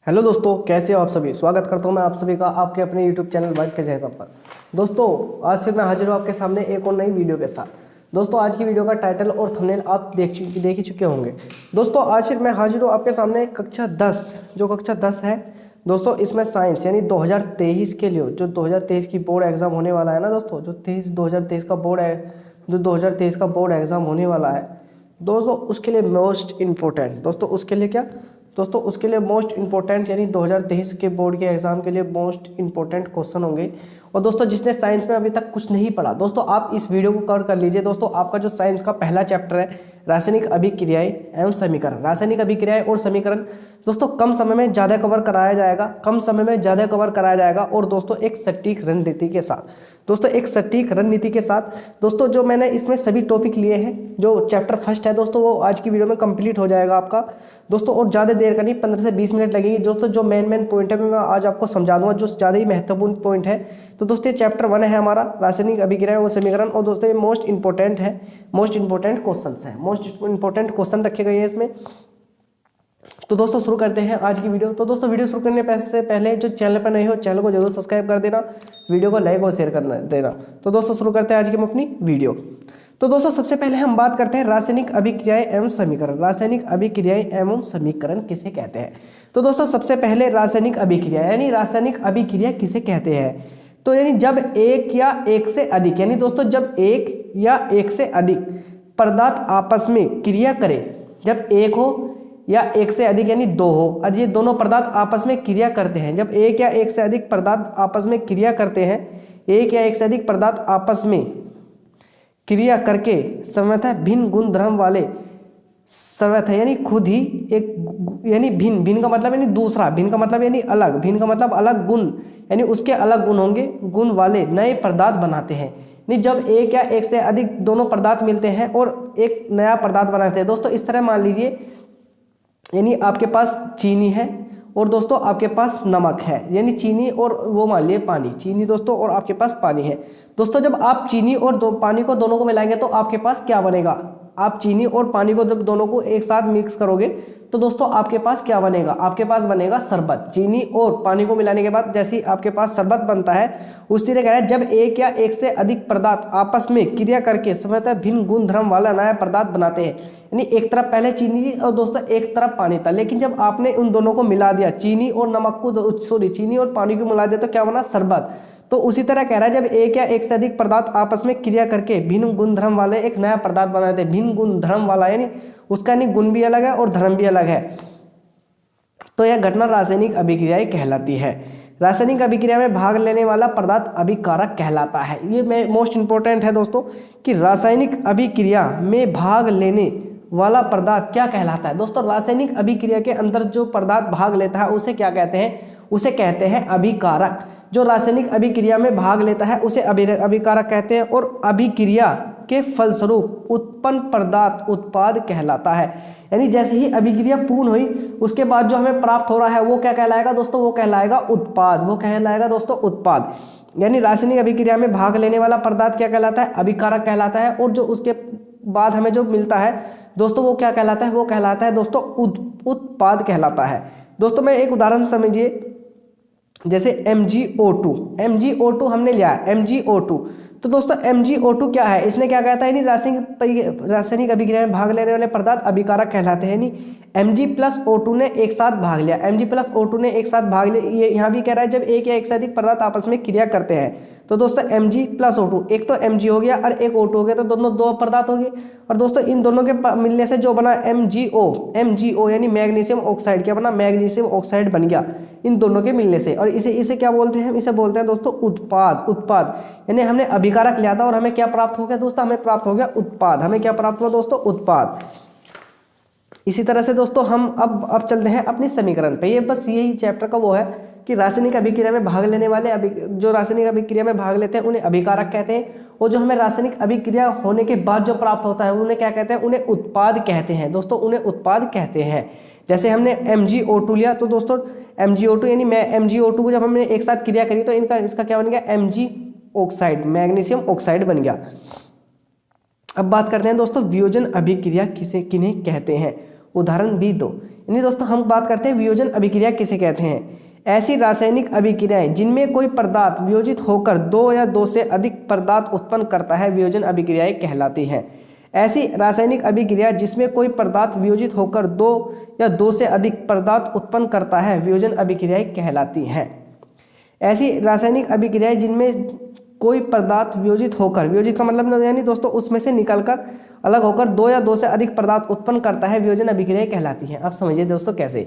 Hello दोस्तों, कैसे हो आप सभी। स्वागत करता हूं मैं आप सभी का आपके अपने यूट्यूब चैनल वर्क के जगह पर। दोस्तों आज फिर मैं हाजिर हूं आपके सामने एक और नई वीडियो के साथ। दोस्तों आज की वीडियो का टाइटल और थंबनेल आप देख ही चुके होंगे। दोस्तों आज फिर मैं हाजिर हूँ आपके सामने कक्षा 10, जो कक्षा 10 है दोस्तों, इसमें साइंस यानी 2023 के लिए जो 2023 की बोर्ड एग्जाम होने वाला है ना दोस्तों, जो 2023 का बोर्ड है, जो 2023 का बोर्ड एग्जाम होने वाला है दोस्तों, उसके लिए मोस्ट इम्पोर्टेंट दोस्तों, उसके लिए क्या दोस्तों, उसके लिए मोस्ट इंपॉर्टेंट यानी 2023 के बोर्ड के एग्जाम के लिए मोस्ट इंपॉर्टेंट क्वेश्चन होंगे। और दोस्तों जिसने साइंस में अभी तक कुछ नहीं पढ़ा दोस्तों, आप इस वीडियो को कवर कर लीजिए। दोस्तों आपका जो साइंस का पहला चैप्टर है रासायनिक अभिक्रियाएं एवं समीकरण, रासायनिक अभिक्रियाएं और समीकरण दोस्तों कम समय में ज़्यादा कवर कराया जाएगा, कम समय में ज़्यादा कवर कराया जाएगा। और दोस्तों एक सटीक रणनीति के साथ, दोस्तों एक सटीक रणनीति के साथ दोस्तों, जो मैंने इसमें सभी टॉपिक लिए हैं, जो चैप्टर फर्स्ट है दोस्तों वो आज की वीडियो में कंप्लीट हो जाएगा आपका दोस्तों। और ज़्यादा देर का नहीं, 15 से 20 मिनट लगेगी दोस्तों। जो मेन पॉइंट है मैं आज आपको समझा दूंगा, जो ज़्यादा ही महत्वपूर्ण पॉइंट है। तो दोस्तों ये चैप्टर 1 है हमारा रासायनिक अभिक्रिया और समीकरण। और दोस्तों ये मोस्ट इंपॉर्टेंट है, मोस्ट इंपॉर्टेंट क्वेश्चन है, मोस्ट इंपॉर्टेंट क्वेश्चन रखे गए हैं इसमें। तो दोस्तों शुरू करते हैं आज की वीडियो। तो दोस्तों वीडियो शुरू करने से पहले जो चैनल पर नए हो चैनल को जरूर सब्सक्राइब कर देना, वीडियो को लाइक और शेयर कर देना। तो दोस्तों शुरू करते हैं आज की हम अपनी वीडियो। तो दोस्तों सबसे पहले हम बात करते हैं रासायनिक अभिक्रियाएं एवं समीकरण। रासायनिक अभिक्रियाएं एवं समीकरण किसे कहते हैं? तो दोस्तों सबसे पहले रासायनिक अभिक्रिया यानी रासायनिक अभिक्रिया किसे कहते हैं? तो यानी जब एक या एक से अधिक, यानी दोस्तों जब एक या एक से अधिक पदार्थ आपस में क्रिया करें, जब एक हो या एक से अधिक यानी दो हो, और ये दोनों पदार्थ आपस में क्रिया करते हैं, जब एक या एक से अधिक पदार्थ आपस में क्रिया करते हैं, एक या एक से अधिक पदार्थ आपस में क्रिया करके समर्थः भिन्न गुण धर्म वाले समर्थः यानी खुद ही एक, यानी भिन्न, भिन्न का मतलब यानी दूसरा, भिन्न का मतलब यानी अलग, भिन्न का मतलब अलग गुण यानी उसके अलग गुण होंगे, गुण वाले नए पदार्थ बनाते हैं। नहीं, जब एक या एक से अधिक दोनों पदार्थ मिलते हैं और एक नया पदार्थ बनाते हैं दोस्तों। इस तरह मान लीजिए, यानी आपके पास चीनी है और दोस्तों आपके पास नमक है, यानी चीनी और वो मान लिए पानी, चीनी दोस्तों और आपके पास पानी है दोस्तों। जब आप चीनी और पानी को दोनों को मिलाएंगे तो आपके पास क्या बनेगा? आप चीनी और पानी को जब दोनों को एक साथ मिक्स करोगे तो दोस्तों आपके पास क्या बनेगा? आपके पास बनेगा शरबत। चीनी और पानी को मिलाने के बाद जैसे ही आपके पास शरबत बनता है, उस तरह कह रहा है जब एक या एक से अधिक पदार्थ आपस में क्रिया करके समर्थः भिन्न गुण धर्म वाला नया पदार्थ बनाते हैं। यानी एक तरफ पहले चीनी और दोस्तों एक तरफ पानी था, लेकिन जब आपने उन दोनों को मिला दिया, चीनी और नमक को, सॉरी चीनी और पानी को मिला दिया, तो क्या बना? शरबत। तो उसी तरह कह रहा है जब एक या एक से अधिक पदार्थ आपस में क्रिया करके भिन्न गुण धर्म वाले एक नया पदार्थ बनाते हैं। भिन्न गुण धर्म वाला यानी उसका यानी गुण भी अलग है और धर्म भी अलग है। तो यह घटना रासायनिक अभिक्रियाएं कहलाती है। रासायनिक अभिक्रिया में भाग लेने वाला पदार्थ अभिकारक कहलाता है। ये मोस्ट इंपॉर्टेंट है दोस्तों कि रासायनिक अभिक्रिया में भाग लेने वाला पदार्थ क्या कहलाता है? दोस्तों रासायनिक अभिक्रिया के अंदर जो पदार्थ भाग लेता है उसे क्या कहते हैं? उसे कहते हैं अभिकारक। जो रासायनिक अभिक्रिया में भाग लेता है उसे अभिकारक कहते हैं। और अभिक्रिया के फलस्वरूप उत्पन्न पदार्थ उत्पाद कहलाता है। यानी जैसे ही अभिक्रिया पूर्ण हुई उसके बाद जो हमें प्राप्त हो रहा है वो क्या कहलाएगा दोस्तों? वो कहलाएगा उत्पाद, वो कहलाएगा दोस्तों उत्पाद। यानी रासायनिक अभिक्रिया में भाग लेने वाला पदार्थ क्या कहलाता है? अभिकारक कहलाता है। और जो उसके बाद हमें जो मिलता है दोस्तों वो क्या कहलाता है? वो कहलाता है दोस्तों उत्पाद कहलाता है। दोस्तों मैं एक उदाहरण समझिए, जैसे MgO2, MgO2 हमने लिया है, MgO2। तो दोस्तों MgO2 क्या है? इसने क्या कहता है? यानी रासायनिक अभिक्रिया में भाग लेने वाले पदार्थ अभिकारक कहलाते हैं। यानी Mg+O2 ने एक साथ भाग लिया, Mg+O2 ने एक साथ भाग लिया। ये यहाँ भी कह रहा है जब एक या एक से अधिक पदार्थ आपस में क्रिया करते हैं। तो दोस्तों Mg+O2, एक तो Mg हो गया और एक O2 हो गया, तो दोनों दो पदार्थ हो गए। और दोस्तों इन दोनों के मिलने से जो बना MgO यानी मैग्नीशियम ऑक्साइड, क्या बना? मैग्नीशियम ऑक्साइड बन गया इन दोनों के मिलने से। और इसे क्या बोलते हैं? इसे बोलते हैं दोस्तों उत्पाद। उत्पाद यानी हमने अभिकारक लिया था और हमें क्या प्राप्त हो गया दोस्तों? हमें प्राप्त हो गया उत्पाद। हमें क्या प्राप्त हुआ दोस्तों? उत्पाद। इसी तरह से दोस्तों हम अब चलते हैं अपनी समीकरण पे। ये बस यही चैप्टर का वो है कि रासायनिक अभिक्रिया में भाग लेने वाले जो रासायनिक अभिक्रिया में भाग लेते हैं उन्हें अभिकारक कहते हैं। और जो हमें रासायनिक अभिक्रिया होने के बाद जो प्राप्त होता है उन्हें क्या कहते हैं? उन्हें उत्पाद कहते हैं दोस्तों, उन्हें उत्पाद कहते हैं। जैसे हमने MgO2 लिया, तो दोस्तों MgO2 यानी MgO2 को जब हमने एक साथ क्रिया करी तो इसका क्या बन गया? Mg ऑक्साइड, मैग्नीशियम ऑक्साइड बन गया। अब बात करते हैं दोस्तों वियोजन अभिक्रिया किन्हें कहते हैं? उदाहरण भी दो। यानी दोस्तों हम बात करते हैं वियोजन अभिक्रिया किसे कहते हैं। ऐसी रासायनिक अभिक्रियाएं जिनमें कोई पदार्थ वियोजित होकर दो या दो से अधिक पदार्थ उत्पन्न करता है वियोजन अभिक्रियाएं कहलाती हैं। ऐसी रासायनिक अभिक्रिया जिसमें कोई पदार्थ वियोजित होकर दो या दो से अधिक पदार्थ उत्पन्न करता है वियोजन अभिक्रियाएं कहलाती हैं। ऐसी रासायनिक अभिक्रियाएं जिनमें कोई पदार्थ वियोजित होकर, वियोजित का मतलब यानी दोस्तों उसमें से निकलकर अलग होकर दो या दो से अधिक पदार्थ उत्पन्न करता है वियोजन अभिक्रियाएं कहलाती हैं। आप समझिए दोस्तों कैसे,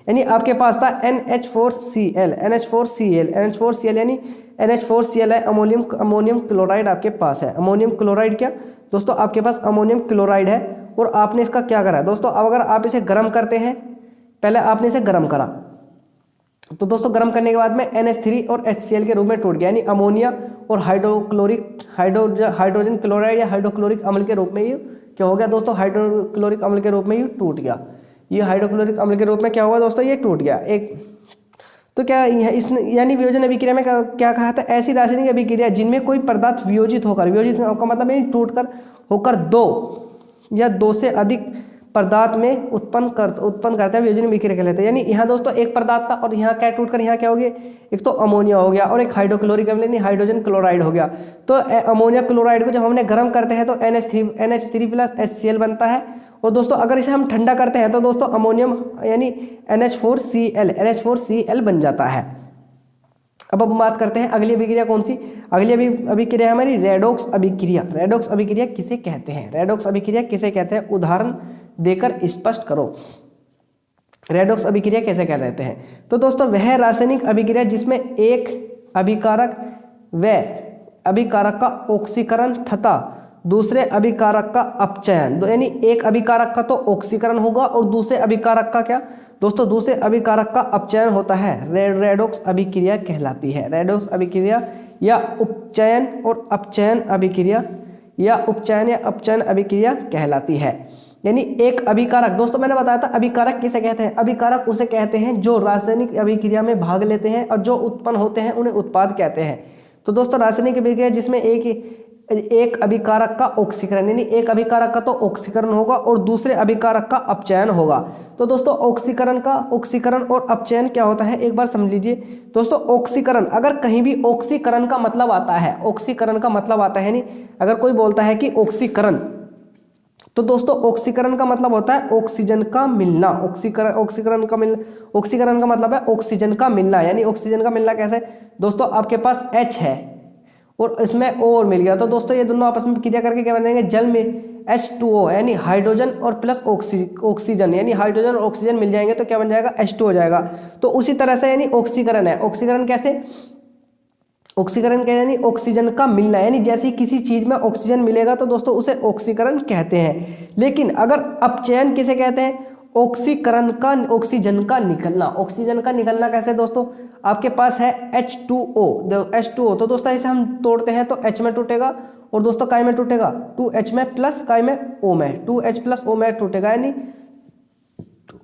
यानी आपके पास था NH4Cl, NH4Cl यानी NH4Cl है, अमोनियम क्लोराइड आपके पास है। अमोनियम क्लोराइड क्या दोस्तों, आपके पास अमोनियम क्लोराइड है और आपने इसका क्या करा दोस्तों, अब अगर आप इसे गर्म करते हैं, पहले आपने इसे गर्म करा तो दोस्तों गर्म करने के बाद में NH3 और HCl के रूप में टूट गया, यानी अमोनिया और हाइड्रोजन क्लोराइड या हाइड्रोक्लोरिक अम्ल के रूप में ये क्या हो गया दोस्तों, हाइड्रोक्लोरिक अम्ल के रूप में ये टूट गया। ये हाइड्रोक्लोरिक अम्ल के रूप में क्या हुआ दोस्तों, ये टूट गया एक। तो क्या इस यानी वियोजन अभिक्रिया में क्या कहा था, ऐसी रासायनिक अभिक्रिया जिनमें कोई पदार्थ वियोजित होकर, वियोजित का मतलब यानी टूटकर होकर दो या दो से अधिक पदार्थ में उत्पन्न करता है वियोजन अभिक्रिया कहलाता है। यानी यहाँ दोस्तों एक पदार्थ था और यहाँ क्या टूटकर यहाँ क्या हो गया, एक तो अमोनिया हो गया और एक हाइड्रोक्लोरिक अम्ल यानी हाइड्रोजन क्लोराइड हो गया। तो अमोनिया क्लोराइड को जब हमने गर्म करते हैं तो NH3 प्लस HCl बनता है। और दोस्तों अगर इसे हम ठंडा करते हैं तो दोस्तों अमोनियम यानी NH4Cl बन जाता है। अब बात करते हैं अगली अभिक्रिया कौन सी, अगली अभिक्रिया है हमारी रेडॉक्स अभिक्रिया। रेडॉक्स अभिक्रिया किसे कहते हैं, रेडॉक्स अभिक्रिया किसे कहते हैं, उदाहरण देकर स्पष्ट करो। रेडॉक्स अभिक्रिया कैसे कहते हैं, तो दोस्तों वह रासायनिक अभिक्रिया जिसमें एक अभिकारक व अभिकारक का ऑक्सीकरण तथा दूसरे अभिकारक का अपचयन, यानी एक अभिकारक का तो ऑक्सीकरण होगा और दूसरे अभिकारक का क्या दोस्तों, दूसरे अभिकारक का अपचयन होता है, रेडॉक्स अभिक्रिया कहलाती है। रेडॉक्स अभिक्रिया या उपचयन और अपचयन अभिक्रिया या उपचयन या अपचयन अभिक्रिया कहलाती है। यानी एक अभिकारक, दोस्तों मैंने बताया था अभिकारक किसे कहते हैं, अभिकारक उसे कहते हैं जो रासायनिक अभिक्रिया में भाग लेते हैं और जो उत्पन्न होते हैं उन्हें उत्पाद कहते हैं। तो दोस्तों रासायनिक अभिक्रिया जिसमें एक अभिकारक का ऑक्सीकरण, यानी एक अभिकारक का तो ऑक्सीकरण होगा और दूसरे अभिकारक का अपचयन होगा। तो दोस्तों ऑक्सीकरण और अपचयन क्या होता है एक बार समझ लीजिए दोस्तों। ऑक्सीकरण, अगर कहीं भी ऑक्सीकरण का मतलब आता है, ऑक्सीकरण का मतलब आता है नहीं, अगर कोई बोलता है कि ऑक्सीकरण, तो दोस्तों ऑक्सीकरण का मतलब होता है ऑक्सीजन का मिलना। ऑक्सीकरण का मतलब है ऑक्सीजन का मिलना। यानी ऑक्सीजन का मिलना कैसे दोस्तों, आपके पास H है और इसमें O और मिल गया, तो दोस्तों ये दोनों आपस में क्रिया करके क्या बनेंगे, जल में H2O यानी हाइड्रोजन और प्लस ऑक्सीजन, यानी हाइड्रोजन और ऑक्सीजन मिल जाएंगे तो क्या बन जाएगा, H2 हो जाएगा। तो उसी तरह से यानी ऑक्सीकरण है, ऑक्सीकरण कैसे, ऑक्सीकरण क्या यानी ऑक्सीजन का मिलना, यानी जैसे ही किसी चीज में ऑक्सीजन मिलेगा तो दोस्तों उसे ऑक्सीकरण कहते हैं। लेकिन अगर अपचयन किसे कहते हैं, ऑक्सीकरण का ऑक्सीजन का निकलना। ऑक्सीजन का निकलना कैसे दोस्तों, आपके पास है H2O, तो दोस्तों इसे हम तोड़ते हैं तो H में टूटेगा और दोस्तों काय में टूटेगा, 2H में प्लस काय में O में, 2H प्लस O में टूटेगा यानी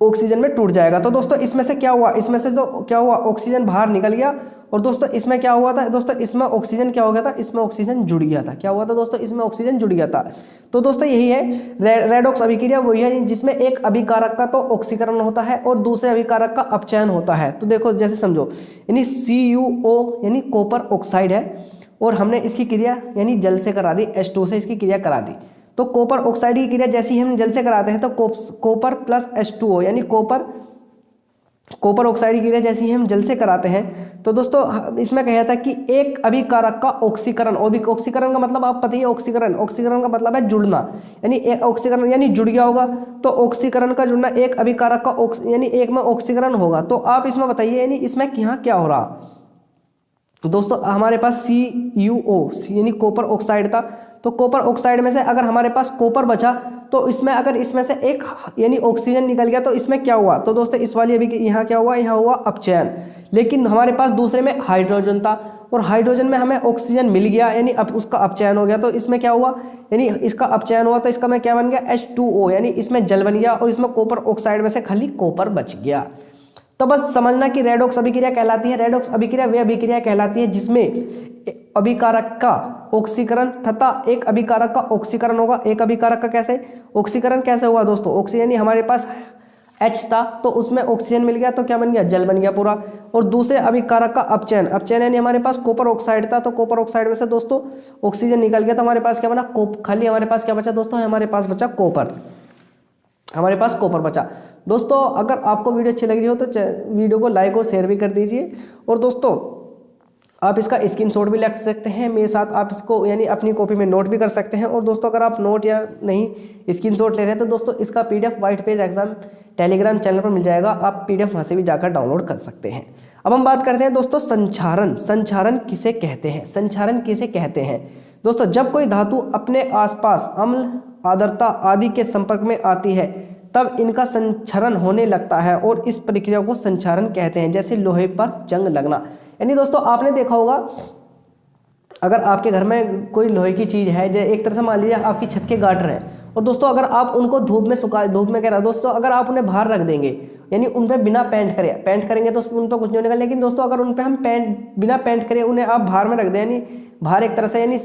ऑक्सीजन में टूट जाएगा। तो दोस्तों इसमें से क्या हुआ, इसमें से जो क्या हुआ, ऑक्सीजन बाहर निकल गया और दोस्तों इसमें क्या हुआ था दोस्तों, इसमें ऑक्सीजन क्या हो गया था, इसमें ऑक्सीजन जुड़ गया था। क्या हुआ था दोस्तों, इसमें ऑक्सीजन जुड़ गया था। तो दोस्तों यही है रेडॉक्स अभिक्रिया, वही है जिसमें एक अभिकारक का तो ऑक्सीकरण होता है और दूसरे अभिकारक का अपचयन होता है। तो देखो जैसे समझो, यानी CuO यानी कॉपर ऑक्साइड है और हमने इसकी क्रिया यानी जल से करा दी, H2 से इसकी क्रिया करा दी। तो कॉपर ऑक्साइड की क्रिया जैसी हम जल से कराते हैं तो कॉपर प्लस H2O यानी कॉपर ऑक्साइड की क्रिया जैसी हम जल से कराते हैं। तो दोस्तों इसमें कहा था कि एक अभिकारक का ऑक्सीकरण, ऑक्सीकरण का मतलब आप पता ही है, ऑक्सीकरण का मतलब है जुड़ना, यानी एक ऑक्सीकरण यानी जुड़ गया होगा। तो ऑक्सीकरण का जुड़ना, एक अभिकारक का यानी एक में ऑक्सीकरण होगा। तो आप इसमें बताइए यानी इसमें यहाँ क्या हो रहा, तो दोस्तों हमारे पास CuO यानी कॉपर ऑक्साइड था। तो कॉपर ऑक्साइड में से अगर हमारे पास कॉपर बचा तो इसमें अगर इसमें से एक यानी ऑक्सीजन निकल गया तो इसमें क्या हुआ, तो दोस्तों इस वाली अभी यहाँ क्या हुआ, यहाँ हुआ अपचयन। लेकिन हमारे पास दूसरे में हाइड्रोजन था और हाइड्रोजन में हमें ऑक्सीजन मिल गया यानी अब उसका अपचयन हो गया। तो इसमें क्या हुआ, यानी इसका अपचयन हुआ तो इसका में क्या बन गया, H2O यानी इसमें जल बन गया और इसमें कॉपर ऑक्साइड में से खाली कॉपर बच गया। तो बस समझना कि रेडॉक्स अभिक्रिया कहलाती है। रेडॉक्स अभिक्रिया वे अभिक्रिया कहलाती है जिसमें अभिकारक का ऑक्सीकरण तथा एक अभिकारक का ऑक्सीकरण होगा। एक अभिकारक का कैसे ऑक्सीकरण कैसे हुआ दोस्तों, ऑक्सीजन यानी हमारे पास H था तो उसमें ऑक्सीजन मिल गया तो क्या बन गया, जल बन गया पूरा। और दूसरे अभिकारक का अपचयन, अपचयन यानी हमारे पास कॉपर ऑक्साइड था तो कॉपर ऑक्साइड में से दोस्तों ऑक्सीजन निकल गया तो हमारे पास क्या बना, खाली हमारे पास क्या बचा दोस्तों, हमारे पास बचा कॉपर, हमारे पास कॉपर बचा। दोस्तों अगर आपको वीडियो अच्छी लग रही हो तो वीडियो को लाइक और शेयर भी कर दीजिए। और दोस्तों आप इसका स्क्रीनशॉट भी ले सकते हैं मेरे साथ, आप इसको यानी अपनी कॉपी में नोट भी कर सकते हैं। और दोस्तों अगर आप नोट या नहीं स्क्रीनशॉट ले रहे हैं तो दोस्तों इसका PDF white page exam Telegram channel पर मिल जाएगा, आप PDF वहाँ से भी जाकर डाउनलोड कर सकते हैं। अब हम बात करते हैं दोस्तों संक्षारण। संक्षारण किसे कहते हैं, संक्षारण किसे कहते हैं दोस्तों, जब कोई धातु अपने आसपास अम्ल, आर्द्रता आदि के संपर्क में आती है तब इनका संक्षरण होने लगता है और इस प्रक्रिया को संक्षारण कहते हैं। जैसे लोहे पर जंग लगना, यानी दोस्तों आपने देखा होगा अगर आपके घर में कोई लोहे की चीज़ है, जैसे एक तरह से मान लीजिए आपकी छत के गार्डर हैं और दोस्तों अगर आप उनको धूप में कह रहा दोस्तों अगर आप उन्हें बाहर रख देंगे यानी उन पर बिना पेंट करेंगे तो उन पर कुछ नहीं होने का। लेकिन दोस्तों अगर उन पर हम बिना पेंट करे उन्हें आप बाहर में रख दें, यानी बाहर एक तरह से यानी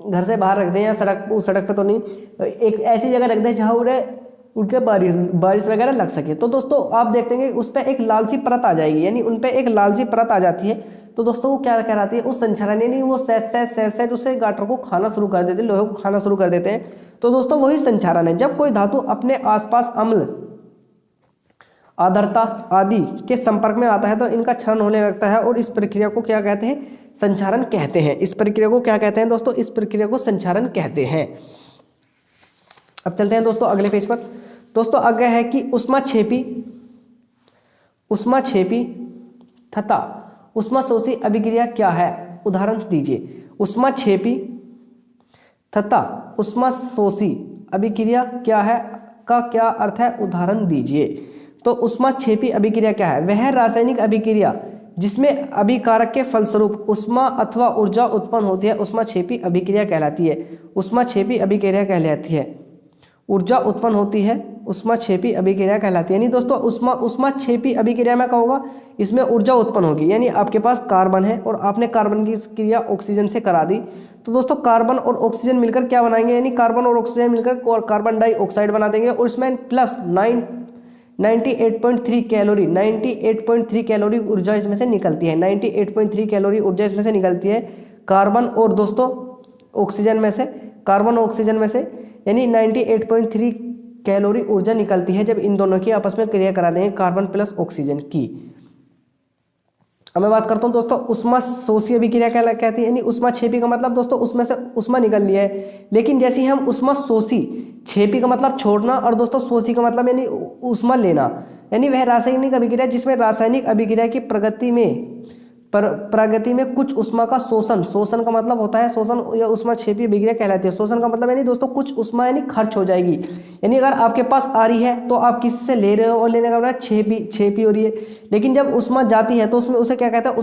घर से बाहर रख दें या सड़क पर तो नहीं, एक ऐसी जगह रख दें जहाँ उन्हें उनके बारिश वगैरह लग सके, तो दोस्तों आप देखते हैं उस पर एक लाल सी परत आ जाएगी, यानी उन पर एक लाल सी परत आ जाती है तो दोस्तों वो क्या कहलाती है, उस संक्षारण, यानी वो सहज उससे गाटर को खाना शुरू कर देते हैं, लोहे को खाना शुरू कर देते हैं, तो दोस्तों वही संक्षारण है। जब कोई धातु अपने आसपास अम्ल, आर्द्रता आदि के संपर्क में आता है तो इनका क्षरण होने लगता है और इस प्रक्रिया को क्या कहते हैं, संक्षारण कहते हैं। इस प्रक्रिया को क्या कहते हैं दोस्तों, इस प्रक्रिया को संक्षारण कहते हैं। अब चलते हैं दोस्तों अगले पेज पर। दोस्तों आगे है कि ऊष्माक्षेपी तथा ऊष्माशोषी अभिक्रिया क्या है, उदाहरण दीजिए। ऊष्माक्षेपी तथा ऊष्माशोषी अभिक्रिया क्या है का क्या अर्थ है, उदाहरण दीजिए। तो ऊष्माक्षेपी अभिक्रिया क्या है, वह रासायनिक अभिक्रिया जिसमें अभिकारक के फलस्वरूप ऊष्मा अथवा ऊर्जा उत्पन्न होती है, ऊष्माक्षेपी अभिक्रिया कहलाती है। ऊष्माक्षेपी अभिक्रिया कहलाती है, ऊर्जा उत्पन्न होती है, ऊष्माक्षेपी अभिक्रिया कहलाती है। यानी दोस्तों ऊष्माक्षेपी अभिक्रिया में क्या होगा, इसमें ऊर्जा उत्पन्न होगी, यानी आपके पास कार्बन है और आपने कार्बन की क्रिया ऑक्सीजन से करा दी तो दोस्तों कार्बन और ऑक्सीजन मिलकर क्या बनाएंगे, यानी कार्बन और ऑक्सीजन मिलकर कार्बन डाइऑक्साइड बना देंगे और इसमें प्लस 98.3 कैलोरी 98.3 कैलोरी ऊर्जा इसमें से निकलती है। 98.3 कैलोरी ऊर्जा इसमें से निकलती है कार्बन और दोस्तों ऑक्सीजन में से, कार्बन और ऑक्सीजन में से, यानी 98.3 कैलोरी ऊर्जा निकलती है जब इन दोनों की आपस में क्रिया करा देंगे कार्बन प्लस ऑक्सीजन की। अब मैं बात करता हूँ दोस्तों ऊष्माशोषी अभिक्रिया क्या कहती है, यानी ऊष्माक्षेपी का मतलब दोस्तों उसमें से ऊष्मा निकल लिया है, लेकिन जैसे हम ऊष्माशोषी, क्षेपी का मतलब छोड़ना और दोस्तों शोषी का मतलब यानी ऊष्मा लेना, यानी वह रासायनिक अभिक्रिया जिसमें रासायनिक अभिक्रिया की प्रगति में कुछ ऊष्मा का शोषण का मतलब होता है शोषण या ऊष्माक्षेपी अभिक्रिया कहलाती है। शोषण का मतलब यानी दोस्तों कुछ ऊष्मा यानी खर्च हो जाएगी, यानी अगर आपके पास आ रही है तो आप किसी से ले रहे हो और लेने का मतलब क्षेपी हो रही है, लेकिन जब ऊष्मा जाती है तो उसमें उसे क्या कहते हैं,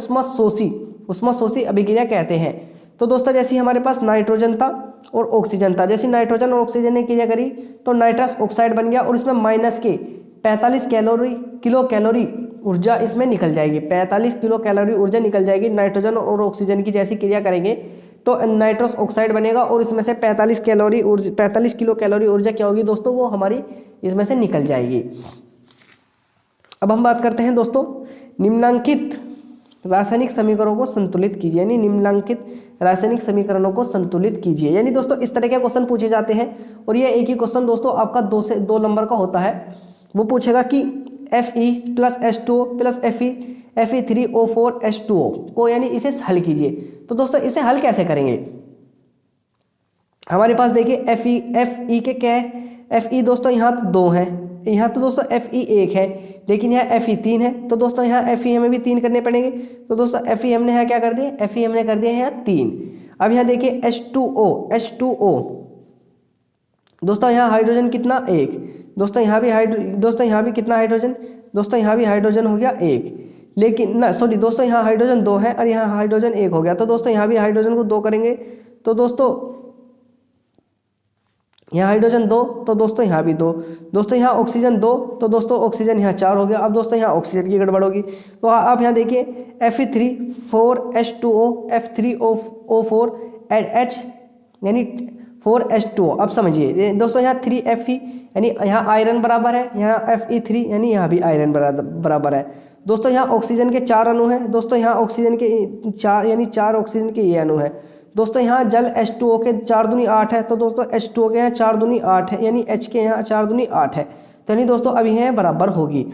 ऊष्माशोषी अभिक्रिया कहते हैं। तो दोस्तों जैसे हमारे पास नाइट्रोजन था और ऑक्सीजन था, जैसे नाइट्रोजन और ऑक्सीजन ने क्रिया करी तो नाइट्रस ऑक्साइड बन गया और इसमें माइनस के 45 किलो कैलोरी ऊर्जा इसमें निकल जाएगी, 45 किलो कैलोरी ऊर्जा निकल जाएगी। नाइट्रोजन और ऑक्सीजन की जैसी क्रिया करेंगे तो नाइट्रस ऑक्साइड बनेगा और इसमें से 45 किलो कैलोरी ऊर्जा क्या होगी दोस्तों, वो हमारी इसमें से निकल जाएगी। अब हम बात करते हैं दोस्तों निम्नलिखित रासायनिक समीकरणों को संतुलित कीजिए, यानी निम्नलिखित रासायनिक समीकरणों को संतुलित कीजिए। यानी दोस्तों इस तरह के क्वेश्चन पूछे जाते हैं और ये एक ही क्वेश्चन दोस्तों आपका 2 से 2 नंबर का होता है। वो पूछेगा कि Fe plus H2O plus Fe3O4H2O को यानी इसे हल कीजिए। तो दोस्तों इसे हल कैसे करेंगे, हमारे पास देखिए Fe के क्या है, Fe दोस्तों यहाँ तो 2 है, यहाँ तो दोस्तों Fe 1 है, लेकिन यहाँ Fe 3 है तो दोस्तों यहाँ Fe हमें भी 3 करने पड़ेंगे। तो दोस्तों Fe हमने यहाँ क्या कर दिया, Fe हमने कर दिया यहाँ 3। अब यहाँ देखिए H2O दोस्तों यहाँ हाइड्रोजन कितना 1, दोस्तों यहाँ भी कितना हाइड्रोजन, दोस्तों यहाँ भी हाइड्रोजन हो गया 1, लेकिन ना सॉरी दोस्तों यहाँ हाइड्रोजन 2 है और यहाँ हाइड्रोजन 1 हो गया। तो दोस्तों यहाँ भी हाइड्रोजन को 2 करेंगे तो दोस्तों यहाँ हाइड्रोजन 2 तो दोस्तों यहाँ भी 2, दोस्तों यहाँ ऑक्सीजन 2 तो दोस्तों ऑक्सीजन यहाँ 4 हो गया। अब दोस्तों यहाँ ऑक्सीजन की गड़बड़ होगी तो आप यहाँ देखिए Fe3 4H2O F3O4 H यानी 4H2O। अब समझिए दोस्तों, यहाँ 3Fe यानी यहाँ आयरन बराबर है, यहाँ Fe3 यानी यहाँ भी आयरन बराबर है। दोस्तों यहाँ ऑक्सीजन के 4 अणु हैं। दोस्तों यहाँ ऑक्सीजन के 4 यानी 4 ऑक्सीजन के ये अणु हैं। दोस्तों यहाँ जल H2O के 4 दूनी 8 है, तो दोस्तों H2O के यहाँ 4 दूनी 8 है, यानी H के यहाँ 4 दूनी 8 है, तो यानी दोस्तों अभी यहाँ बराबर होगी।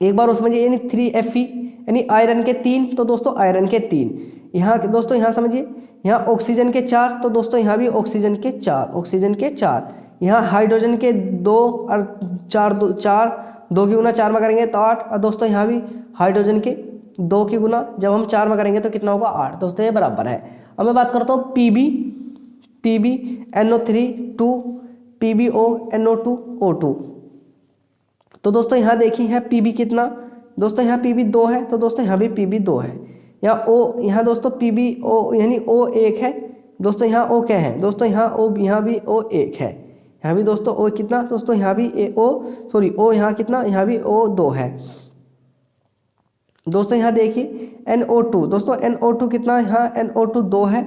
एक बार उसमें यानी 3Fe यानी आयरन के 3, तो दोस्तों आयरन के 3। यहाँ दोस्तों यहाँ समझिए, यहाँ ऑक्सीजन के 4, तो दोस्तों यहाँ भी ऑक्सीजन के 4, ऑक्सीजन के 4। यहाँ हाइड्रोजन के 2 और 4 2 की गुना 4 में करेंगे तो 8, और दोस्तों यहाँ भी हाइड्रोजन के 2 की गुना जब हम 4 में करेंगे तो कितना होगा 8। दोस्तों ये बराबर है। अब मैं बात करता हूँ Pb NO3 2 PbO NO2 O2। तो दोस्तों यहाँ देखिए यहाँ Pb कितना, दोस्तों यहाँ Pb 2 है, तो दोस्तों यहाँ भी Pb 2 है। यहाँ O, यहाँ दोस्तों PbO यानी O 1 है। दोस्तों यहाँ O क्या है, दोस्तों यहाँ O, यहाँ भी O 1 है, यहाँ भी दोस्तों O कितना, दोस्तों यहाँ भी O यहाँ कितना, यहाँ भी O 2 है। दोस्तों यहाँ देखिए NO2, दोस्तों NO2 कितना, यहाँ NO2 2 है,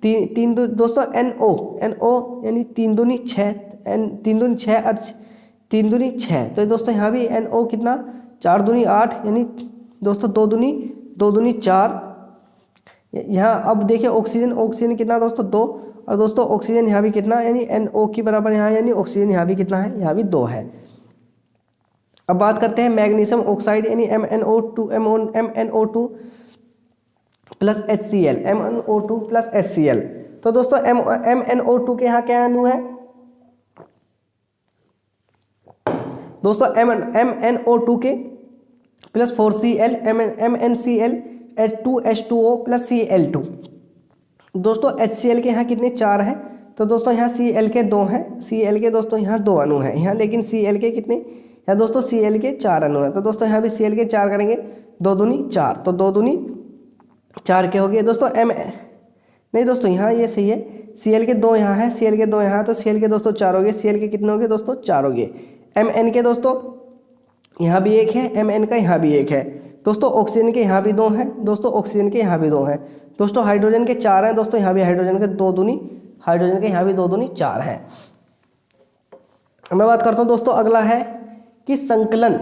तीन दोस्तों NO यानी 3 दूनी 6, 3 दूनी 6 और 3 दूनी 6, तो दोस्तों यहाँ भी NO कितना 4 दूनी 8 यानी दोस्तों 2 दूनी 4। यहाँ अब देखिए ऑक्सीजन कितना दोस्तों 2, और दोस्तों ऑक्सीजन यहाँ भी कितना यानी NO की बराबर यहाँ, यानी ऑक्सीजन यहाँ भी कितना है, यहाँ भी 2 है। अब बात करते हैं मैग्नीशियम ऑक्साइड यानी MnO2 plus HCl, MnO2 plus HCl। तो दोस्तों MnO2 के यहाँ क्या अणु है, दोस्तों MnO2 के plus 4Cl MnCl H2H2O plus Cl2। दोस्तों HCl के यहाँ कितने 4 हैं, तो दोस्तों यहाँ Cl के 2 हैं, Cl के दोस्तों यहाँ 2 अणु हैं यहाँ, लेकिन Cl के कितने, यहाँ दोस्तों Cl के 4 अणु हैं, तो दोस्तों यहाँ भी Cl के 4 करेंगे, 2 दूनी 4, तो 2 दूनी 4 के हो गए दोस्तों। नहीं दोस्तों यहाँ ये सही है, Cl के 2 यहाँ है, Cl के 2 यहाँ, तो Cl के दोस्तों 4 हो गए, Cl के कितने हो गए दोस्तों 4 हो गए। Mn के दोस्तों यहाँ भी 1 है, Mn का यहाँ भी 1 है, दोस्तों ऑक्सीजन के यहाँ भी 2 हैं, दोस्तों ऑक्सीजन के यहाँ भी 2 हैं, दोस्तों हाइड्रोजन के 4 हैं, दोस्तों यहाँ भी हाइड्रोजन के 2 दूनी, हाइड्रोजन के यहाँ भी 2 दूनी 4 हैं। मैं बात करता हूँ दोस्तों, अगला है कि संकलन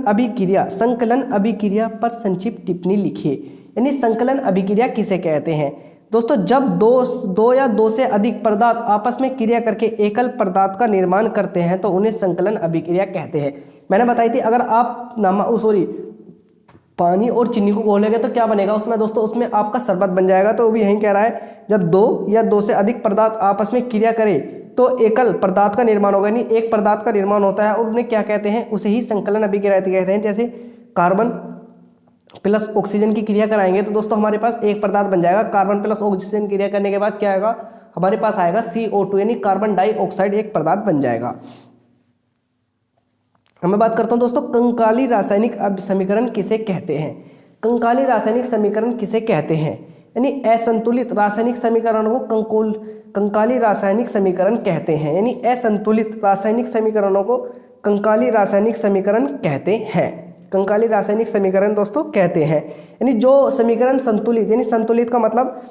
अभिक्रिया पर संक्षिप्त टिप्पणी लिखिए। यानी संकलन अभिक्रिया किसे कहते हैं दोस्तों, जब दो या दो से अधिक पदार्थ आपस में क्रिया करके एकल पदार्थ का निर्माण करते हैं तो उन्हें संकलन अभिक्रिया कहते हैं। मैंने बताई थी, अगर आप पानी और चीनी को घोलेंगे तो क्या बनेगा उसमें दोस्तों, उसमें आपका शरबत बन जाएगा। तो वो भी यही कह रहा है, जब 2 या 2 से अधिक पदार्थ आपस में क्रिया करें तो एकल पदार्थ का निर्माण होगा, यानी एक पदार्थ का निर्माण होता है, और उन्हें क्या कहते हैं, उसे ही संकलन अभिक्रिया कहते हैं। जैसे कार्बन प्लस ऑक्सीजन की क्रिया कराएंगे तो दोस्तों हमारे पास एक पदार्थ बन जाएगा। कार्बन प्लस ऑक्सीजन क्रिया करने के बाद क्या आएगा, हमारे पास आएगा CO2 यानी कार्बन डाइऑक्साइड एक पदार्थ बन जाएगा। मैं बात करता हूं दोस्तों, कंकाली रासायनिक समीकरण किसे कहते हैं। कंकाली रासायनिक समीकरण किसे कहते हैं, यानी असंतुलित रासायनिक समीकरण को कंकाली रासायनिक समीकरण कहते हैं। यानी असंतुलित रासायनिक समीकरणों को कंकाली रासायनिक समीकरण कहते हैं। कंकाली रासायनिक समीकरण दोस्तों कहते हैं, यानी जो समीकरण संतुलित, यानी संतुलित का मतलब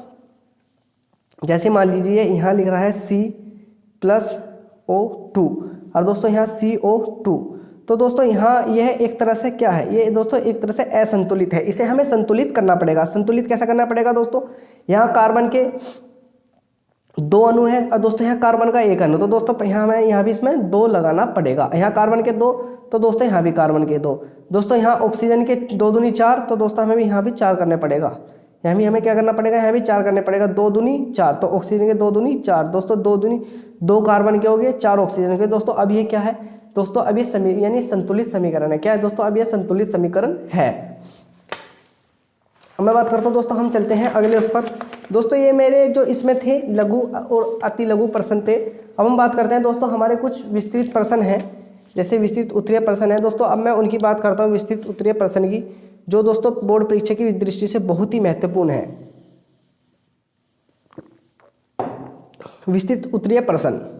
जैसे मान लीजिए यहाँ लिख रहा है C+O2 और दोस्तों यहाँ CO2, तो दोस्तों यहाँ यह एक तरह से क्या है, ये दोस्तों एक तरह से असंतुलित है, इसे हमें संतुलित करना पड़ेगा। संतुलित कैसा करना पड़ेगा दोस्तों, यहाँ कार्बन के 2 अणु है और दोस्तों यहाँ कार्बन का 1 अणु, तो दोस्तों यहाँ भी इसमें 2 लगाना पड़ेगा। यहाँ कार्बन के 2, तो दोस्तों यहाँ भी कार्बन के 2, दोस्तों यहाँ ऑक्सीजन के 2 दूनी 4, तो दोस्तों हमें भी यहाँ भी 4 करने पड़ेगा। यहाँ भी हमें क्या करना पड़ेगा, यहाँ भी 4 करने पड़ेगा, 2 दूनी 4, तो ऑक्सीजन के 2 दूनी 4, दोस्तों 2 दूनी 2 कार्बन के हो गए, 4 ऑक्सीजन के। दोस्तों अब ये क्या है दोस्तों, अब ये यानी संतुलित समीकरण है। क्या है दोस्तों, अब ये संतुलित समीकरण है। अब मैं बात करता हूँ दोस्तों, हम चलते हैं अगले उस पर। दोस्तों ये मेरे जो इसमें थे लघु और अति लघु प्रश्न थे। अब हम बात करते हैं दोस्तों, हमारे कुछ विस्तृत प्रश्न हैं, जैसे विस्तृत उत्तरीय प्रश्न है दोस्तों। अब मैं उनकी बात करता हूँ, विस्तृत उत्तरीय प्रश्न की, जो दोस्तों बोर्ड परीक्षा की दृष्टि से बहुत ही महत्वपूर्ण है। विस्तृत उत्तरीय प्रश्न,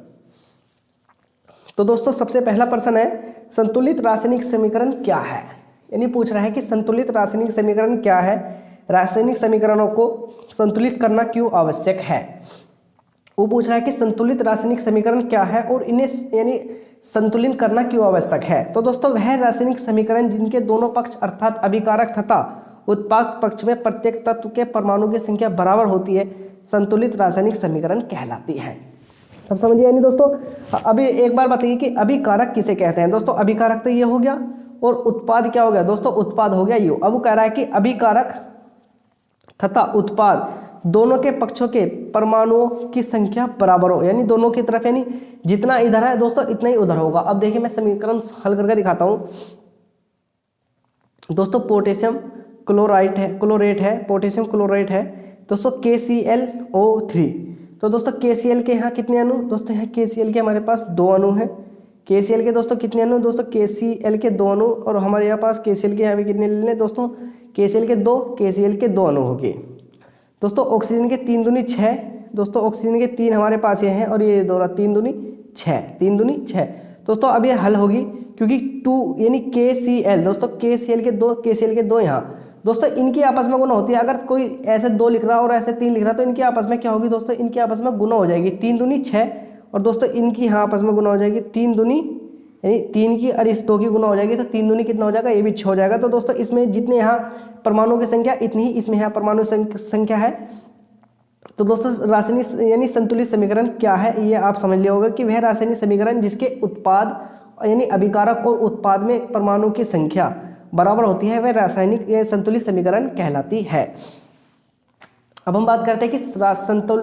तो दोस्तों सबसे पहला प्रश्न है, संतुलित रासायनिक समीकरण क्या है। यानी पूछ रहा है कि संतुलित रासायनिक समीकरण क्या है, रासायनिक समीकरणों को संतुलित करना क्यों आवश्यक है। वो पूछ रहा है कि संतुलित रासायनिक समीकरण क्या है और इन्हें यानी संतुलित करना क्यों आवश्यक है। तो दोस्तों वह रासायनिक समीकरण जिनके दोनों पक्ष अर्थात अभिकारक तथा उत्पादक पक्ष में प्रत्येक तत्व के परमाणु की संख्या बराबर होती है संतुलित रासायनिक समीकरण कहलाती है। अब समझिए यानी दोस्तों अभी एक बार बताइए कि अभिकारक किसे कहते हैं। दोस्तों अभिकारक तो ये हो गया और उत्पाद क्या हो गया दोस्तों, उत्पाद हो गया यू। अब वो कह रहा है कि अभिकारक तथा उत्पाद दोनों के पक्षों के परमाणुओं की संख्या बराबर हो, यानी दोनों की तरफ यानी जितना इधर है दोस्तों इतना ही उधर होगा। अब देखिए मैं समीकरण हल करके दिखाता हूं दोस्तों। पोटेशियम क्लोराइड है, क्लोरेट है, पोटेशियम क्लोराइड है दोस्तों KClO3। तो दोस्तों KCl के यहाँ कितने अणु दोस्तों, यहाँ KCl के हमारे पास 2 अणु हैं। KCl के दोस्तों कितने अणु दोस्तों, KCl के 2 अणु, और हमारे यहाँ पास KCl के यहाँ भी कितने ले लें दोस्तों, KCl के 2, KCl के 2 अणु हो गए दोस्तों। ऑक्सीजन के 3 दूनी 6 दोस्तों, ऑक्सीजन के 3 हमारे पास ये हैं और ये दोनों 3 दूनी 6, 3 दूनी 6 दोस्तों। अब ये हल होगी क्योंकि 2 यानी KCl दोस्तों, KCl के 2 यहाँ दोस्तों इनकी आपस में गुना होती है। अगर कोई ऐसे 2 लिख रहा और ऐसे 3 लिख रहा तो इनकी आपस में क्या होगी दोस्तों, इनकी आपस में गुना हो जाएगी 3 दूनी 6, और दोस्तों इनकी यहाँ आपस में गुना हो जाएगी 3 दूनी यानी 3 की और इस 2 की गुना हो जाएगी तो 3 दूनी कितना हो जाएगा, ये भी 6 हो जाएगा। तो दोस्तों इसमें जितने यहाँ परमाणु की संख्या इतनी ही इसमें यहाँ परमाणु संख्या है। तो दोस्तों रासायनिक यानी संतुलित समीकरण क्या है ये आप समझ लिया होगा कि वह रासायनिक समीकरण जिसके उत्पाद यानी अभिकारक और उत्पाद में परमाणु की संख्या बराबर होती है वह रासायनिक संतुलित समीकरण कहलाती है। अब हम बात करते हैं कि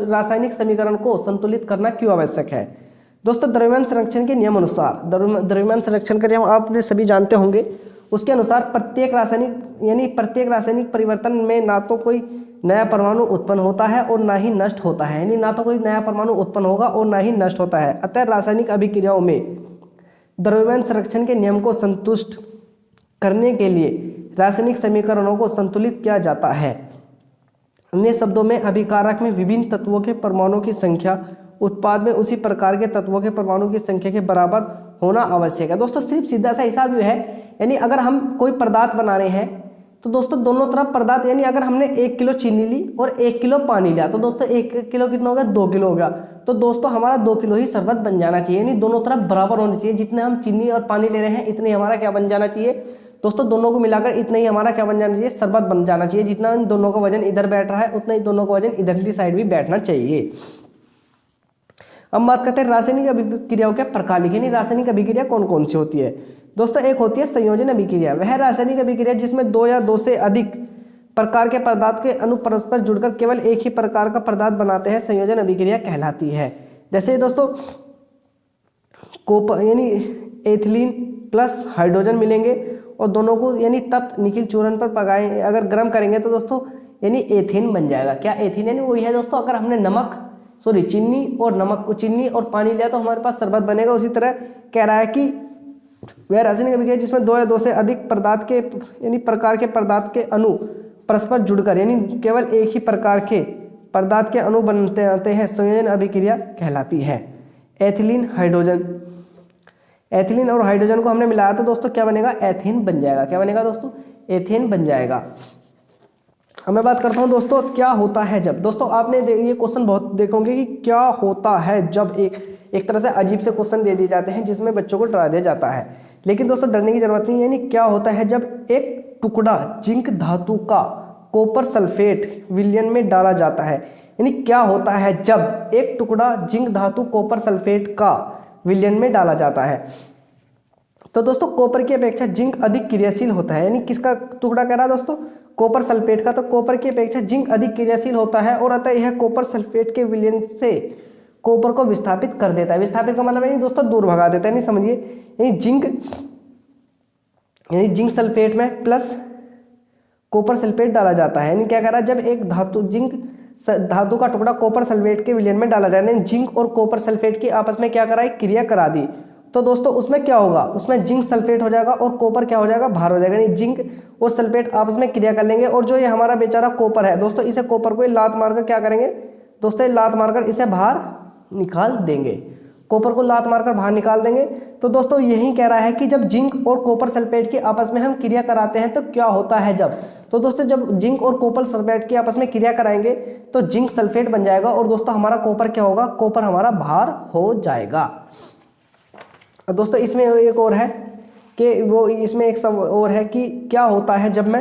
रासायनिक समीकरण को संतुलित करना क्यों आवश्यक है। दोस्तों द्रव्यमान संरक्षण के नियम अनुसार, द्रव्यमान संरक्षण का नियम आपने सभी जानते होंगे, उसके अनुसार प्रत्येक रासायनिक परिवर्तन में ना तो कोई नया परमाणु उत्पन्न होता है और ना ही नष्ट होता है, यानी ना तो कोई नया परमाणु उत्पन्न होगा और ना ही नष्ट होता है। अतः रासायनिक अभिक्रियाओं में द्रव्यमान संरक्षण के नियम को संतुष्ट करने के लिए रासायनिक समीकरणों को संतुलित किया जाता है। अन्य शब्दों में अभिकारक में विभिन्न तत्वों के परमाणुओं की संख्या उत्पाद में उसी प्रकार के तत्वों के परमाणु की संख्या के बराबर होना आवश्यक है। दोस्तों सिर्फ सीधा सा हिसाब ये है, यानी अगर हम कोई पदार्थ बना रहे हैं तो दोस्तों दोनों तरफ पदार्थ यानी अगर हमने 1 किलो चीनी ली और 1 किलो पानी लिया तो दोस्तों 1 किलो कितना हो गया, 2 किलो हो गया। तो दोस्तों हमारा 2 किलो ही शरबत बन जाना चाहिए, यानी दोनों तरफ बराबर होने चाहिए। जितने हम चीनी और पानी ले रहे हैं इतने हमारा क्या बन जाना चाहिए दोस्तों, दोनों को मिलाकर इतना ही हमारा क्या बन जाना चाहिए, शरबत बन जाना चाहिए। जितना इन दोनों का वजन इधर बैठ रहा है उतना ही दोनों का वजन इधर की साइड भी बैठना चाहिए। अब बात करते हैं रासायनिक अभिक्रियाओं के प्रकार लिखे, रासायनिक अभिक्रिया कौन कौन सी होती है। दोस्तों एक होती है संयोजन अभिक्रिया, वह रासायनिक अभिक्रिया जिसमें 2 या 2 से अधिक प्रकार के पदार्थ के अणु परस्पर जुड़कर केवल एक ही प्रकार का पदार्थ बनाते हैं, संयोजन अभिक्रिया कहलाती है। जैसे दोस्तों कोपर यानी एथिलीन प्लस हाइड्रोजन मिलेंगे और दोनों को यानी तप्त निकिल चूर्ण पर पकाए अगर गर्म करेंगे तो दोस्तों यानी एथेन बन जाएगा। क्या एथेन यानी वही है दोस्तों, अगर हमने चीनी और पानी लिया तो हमारे पास शरबत बनेगा। उसी तरह कह रहा है कि वह रासायनिक अभिक्रिया जिसमें 2 या 2 से अधिक पदार्थ के यानी प्रकार के पदार्थ के अणु परस्पर जुड़कर यानी केवल एक ही प्रकार के पदार्थ के अणु बनते आते हैं, संयोजन अभिक्रिया कहलाती है। एथिलीन और हाइड्रोजन को हमने मिलाया तो दोस्तों क्या बनेगा, एथेन बन जाएगा। क्या बनेगा दोस्तों, एथेन बन जाएगा। अब मैं बात करता हूँ दोस्तों क्या होता है जब। दोस्तों आपने ये क्वेश्चन बहुत देखोगे कि क्या होता है जब, एक तरह से अजीब से क्वेश्चन दे दिए जाते हैं जिसमें बच्चों को डरा दिया जाता है, लेकिन दोस्तों डरने की जरूरत नहीं है। यानी क्या होता है जब एक टुकड़ा जिंक धातु का कॉपर सल्फेट विलयन में डाला जाता है। यानी क्या होता है जब एक टुकड़ा जिंक धातु कॉपर सल्फेट का विलयन में डाला जाता है। तो दोस्तों कॉपर की अपेक्षा जिंक अधिक क्रियाशील होता है। यानी किसका टुकड़ा कह रहा है दोस्तों, कॉपर सल्फेट का। तो कॉपर की अपेक्षा जिंक अधिक क्रियाशील होता है और अतः यह कॉपर सल्फेट के विलयन से कॉपर को विस्थापित कर देता है। विस्थापित का मतलब है दोस्तों दूर भगा देता है। नहीं समझिए, यानी जिंक सल्फेट में प्लस कॉपर सल्फेट डाला जाता है। यानी क्या कह रहा है, जब एक धातु का टुकड़ा कॉपर सल्फेट के विलयन में डाला जाए, यानी जिंक और कॉपर सल्फेट की आपस में क्या करा है, क्रिया करा दी, तो दोस्तों उसमें क्या होगा, उसमें जिंक सल्फेट हो जाएगा और कॉपर क्या हो जाएगा, बाहर हो जाएगा। यानी जिंक और सल्फेट आपस में क्रिया कर लेंगे और जो ये हमारा बेचारा कॉपर है दोस्तों, इसे कॉपर को लात मारकर क्या करेंगे दोस्तों, लात मारकर इसे बाहर निकाल देंगे। कॉपर को लात मारकर बाहर निकाल देंगे। तो दोस्तों यही कह रहा है कि जब जिंक और कॉपर सल्फेट की आपस में हम क्रिया कराते हैं तो क्या होता है जब, तो दोस्तों जब जिंक और कॉपर सल्फेट की आपस में क्रिया कराएंगे तो जिंक सल्फेट बन जाएगा और दोस्तों हमारा कॉपर क्या होगा, कॉपर हमारा बाहर हो जाएगा। और दोस्तों इसमें एक और है कि वो इसमें एक सब और है कि क्या होता है जब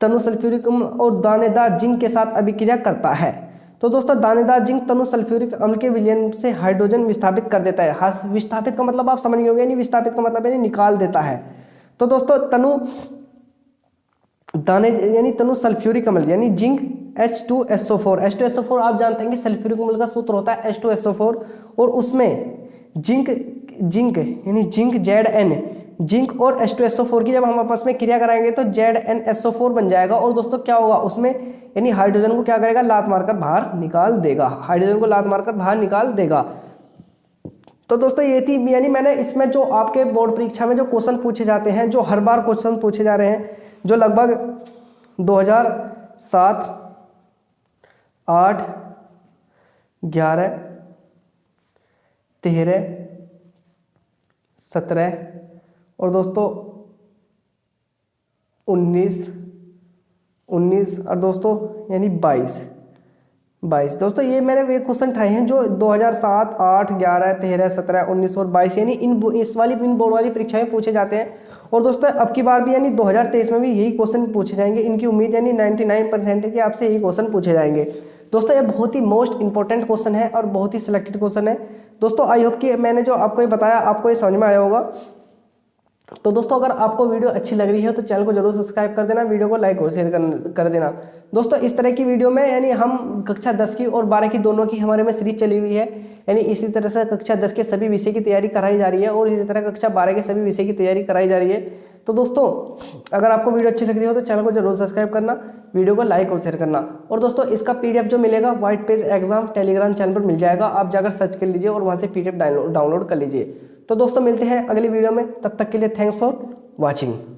तनु सल्फ्यूरिक अम्ल और दानेदार जिंक के साथ अभिक्रिया करता है। तो दोस्तों दानेदार जिंक तनु सल्फ्यूरिक अम्ल के विलयन से हाइड्रोजन विस्थापित कर देता है। विस्थापित का मतलब आप समझ गए होंगे, विस्थापित का मतलब यानी निकाल देता है। तो दोस्तों तनु सल्फ्यूरिक अम्ल यानी जिंक H2SO4 आप जानते हैं कि सल्फ्यूरिक अम्ल का सूत्र होता है H2SO4 और उसमें जिंक यानी जिंक और H2SO4 की जब हम आपस में क्रिया कराएंगे तो ZnSO4 बन जाएगा और दोस्तों क्या होगा उसमें, यानी हाइड्रोजन को क्या करेगा, लात मारकर बाहर निकाल देगा। तो दोस्तों ये थी, यानी मैंने इसमें जो आपके बोर्ड परीक्षा में जो क्वेश्चन पूछे जाते हैं, जो हर बार क्वेश्चन पूछे जा रहे हैं, जो लगभग 2007, 8, 11, 13, 17 और दोस्तों 19 और दोस्तों यानी 22 दोस्तों ये मैंने वे क्वेश्चन उठाए हैं जो 2007, 8, 11, 13, 17, 19 और 22 यानी इन बोर्ड वाली परीक्षा में पूछे जाते हैं। और दोस्तों अब की बार भी यानी 2023 में भी यही क्वेश्चन पूछे जाएंगे। इनकी उम्मीद यानी 99% है कि आपसे यही क्वेश्चन पूछे जाएंगे। दोस्तों ये बहुत ही मोस्ट इंपॉर्टेंट क्वेश्चन है और बहुत ही सिलेक्टेड क्वेश्चन है। दोस्तों आई होप कि मैंने जो आपको ये बताया आपको ये समझ में आया होगा। तो दोस्तों अगर आपको वीडियो अच्छी लग रही है तो चैनल को जरूर सब्सक्राइब कर देना, वीडियो को लाइक और शेयर कर देना। दोस्तों इस तरह की वीडियो में यानी हम कक्षा 10 की और 12 की दोनों की हमारे में सीरीज चली हुई है, यानी इसी तरह से कक्षा 10 के सभी विषय की तैयारी कराई जा रही है और इसी तरह कक्षा 12 के सभी विषय की तैयारी कराई जा रही है। तो दोस्तों अगर आपको वीडियो अच्छी लग रही हो तो चैनल को जरूर सब्सक्राइब करना, वीडियो को लाइक और शेयर करना। और दोस्तों इसका PDF जो मिलेगा white page exam Telegram channel पर मिल जाएगा, आप जाकर सर्च कर लीजिए और वहाँ से PDF डाउनलोड कर लीजिए। तो दोस्तों मिलते हैं अगली वीडियो में, तब तक के लिए थैंक्स फॉर वॉचिंग।